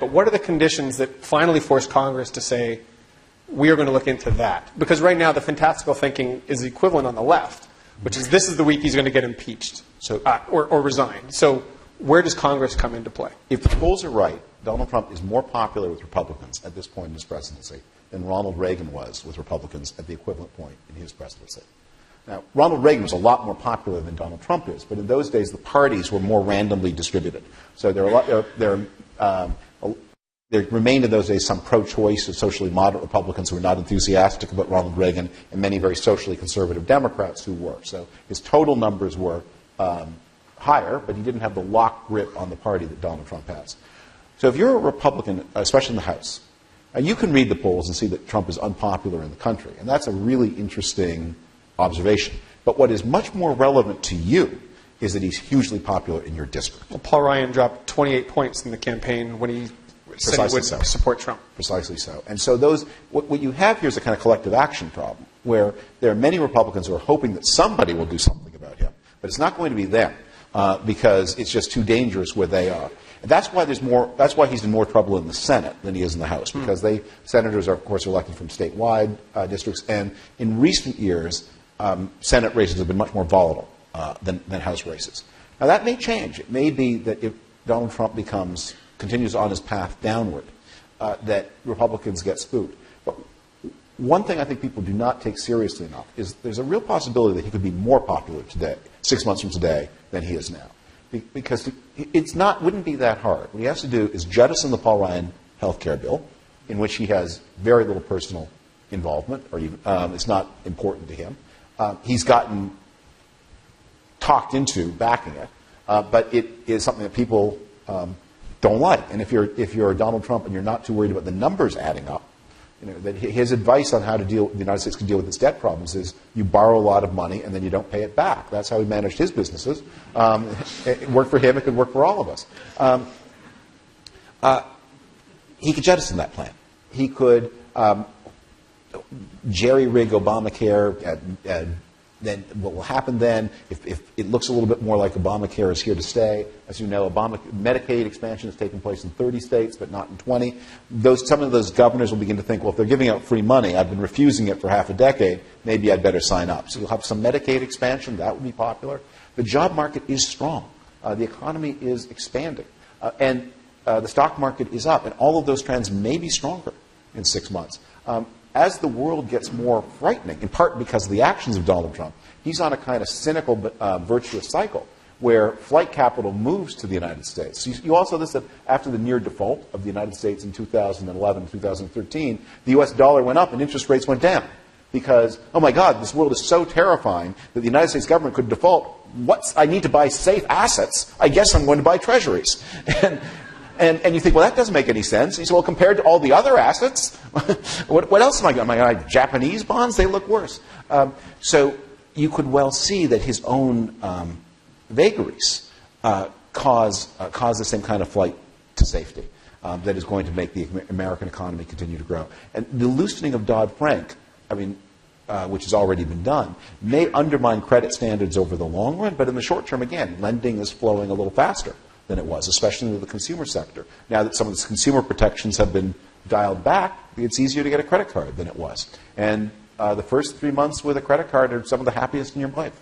but what are the conditions that finally force Congress to say, we are going to look into that? Because right now the fantastical thinking is the equivalent on the left, which is this is the week he's going to get impeached or resign. So where does Congress come into play? If the polls are right, Donald Trump is more popular with Republicans at this point in his presidency than Ronald Reagan was with Republicans at the equivalent point in his presidency. Now, Ronald Reagan was a lot more popular than Donald Trump is, but in those days the parties were more randomly distributed. So there remained in those days some pro-choice or socially moderate Republicans who were not enthusiastic about Ronald Reagan, and many very socially conservative Democrats who were. So his total numbers were higher, but he didn't have the lock grip on the party that Donald Trump has. So if you're a Republican, especially in the House, you can read the polls and see that Trump is unpopular in the country, and that's a really interesting observation. But what is much more relevant to you is that he's hugely popular in your district. Well, Paul Ryan dropped 28 points in the campaign when he said he would support Trump. Precisely so. And so what you have here is a kind of collective action problem, where there are many Republicans who are hoping that somebody will do something about him. But it's not going to be them, because it's just too dangerous where they are. And that's why he's in more trouble in the Senate than he is in the House, because senators are, of course, elected from statewide districts, and in recent years, Senate races have been much more volatile than House races. Now, that may change. It may be that if Donald Trump continues on his path downward, that Republicans get spooked. But one thing I think people do not take seriously enough is there's a real possibility that he could be more popular today, 6 months from today, than he is now. Because wouldn't be that hard. What he has to do is jettison the Paul Ryan health care bill, in which he has very little personal involvement, or even, it's not important to him. He's gotten talked into backing it, but it is something that people don't like. And if you're Donald Trump and you're not too worried about the numbers adding up, that his advice on how the United States can deal with its debt problems is you borrow a lot of money and then you don't pay it back. That's how he managed his businesses. It worked for him. It could work for all of us. He could jettison that plan. He could jerry-rig Obamacare. Then what will happen then, if it looks a little bit more like Obamacare is here to stay, as you know, Medicaid expansion has taken place in 30 states, but not in 20. Some of those governors will begin to think, well, if they're giving out free money, I've been refusing it for half a decade, maybe I'd better sign up. So you'll have some Medicaid expansion. That would be popular. The job market is strong. The economy is expanding. And the stock market is up. And all of those trends may be stronger in 6 months. As the world gets more frightening, in part because of the actions of Donald Trump, he's on a kind of cynical but virtuous cycle where flight capital moves to the United States. So you also notice that after the near default of the United States in 2011, 2013, the U.S. dollar went up and interest rates went down because, oh my God, this world is so terrifying that the United States government could default. I need to buy safe assets. I guess I'm going to buy treasuries. And you think, well, that doesn't make any sense. You say, well, compared to all the other assets, what else am I going to buy? Japanese bonds? They look worse. So you could well see that his own vagaries cause the same kind of flight to safety that is going to make the American economy continue to grow. And the loosening of Dodd-Frank, which has already been done, may undermine credit standards over the long run, but in the short term, again, lending is flowing a little faster than it was, especially in the consumer sector. Now that some of the consumer protections have been dialed back, it's easier to get a credit card than it was. And the first 3 months with a credit card are some of the happiest in your life.